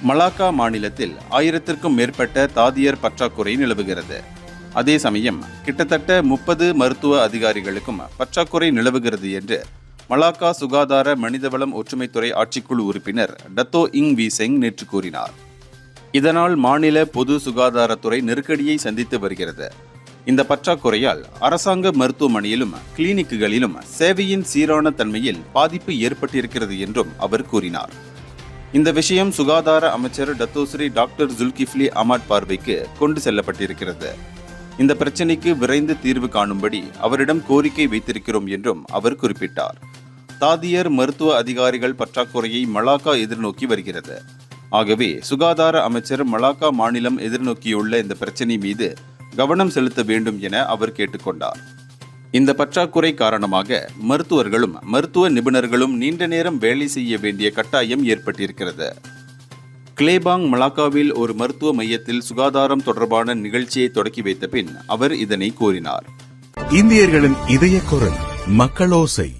Malacca மாநிலத்தில் 1000க்கும் மேற்பட்ட தாதியர் பற்றாக்குறை நிலவுகிறது. அதே சமயம் கிட்டத்தட்ட 30 மருத்துவ அதிகாரிகளுக்கும் பற்றாக்குறை நிலவுகிறது என்று மலாக்கா சுகாதார மனிதவளம் ஒற்றுமைத்துறை ஆட்சிக்குழு உறுப்பினர் டத்தோ இங் வி செங் நேற்று கூறினார். இதனால் மாநில பொது சுகாதாரத்துறை நெருக்கடியை சந்தித்து வருகிறது. இந்த பற்றாக்குறையால் அரசாங்க மருத்துவமனையிலும் கிளினிக்குகளிலும் சேவையின் சீரான தன்மையில் பாதிப்பு ஏற்பட்டிருக்கிறது என்றும் அவர் கூறினார். இந்த விஷயம் சுகாதார அமைச்சர் டத்தோஸ்ரீ டாக்டர் ஜுல்கிஃப்லி அஹ்மத் பார்வைக்கு கொண்டு செல்லப்பட்டிருக்கிறது. இந்த பிரச்சினைக்கு விரைந்து தீர்வு காணும்படி அவரிடம் கோரிக்கை வைத்திருக்கிறோம் என்றும் அவர் குறிப்பிட்டார். தாதியர் மருத்துவ அதிகாரிகள் பற்றாக்குறையை மலாக்கா எதிர்நோக்கி வருகிறது. ஆகவே சுகாதார அமைச்சர் மலாக்கா மாநிலம் எதிர்நோக்கியுள்ள இந்த பிரச்சினை மீது கவனம் செலுத்த வேண்டும் என அவர் கேட்டுக்கொண்டார். இந்த பற்றாக்குறை காரணமாக மருத்துவர்களும் மருத்துவ நிபுணர்களும் நீண்ட நேரம் வேலை செய்ய வேண்டிய கட்டாயம் ஏற்பட்டிருக்கிறது. கிளேபாங் மலாக்காவில் ஒரு மருத்துவ மையத்தில் சுகாதாரம் தொடர்பான நிகழ்ச்சியை தொடக்கி வைத்த பின் அவர் இதனை கூறினார். இந்தியர்களின் இதய குரல் மக்களோசை.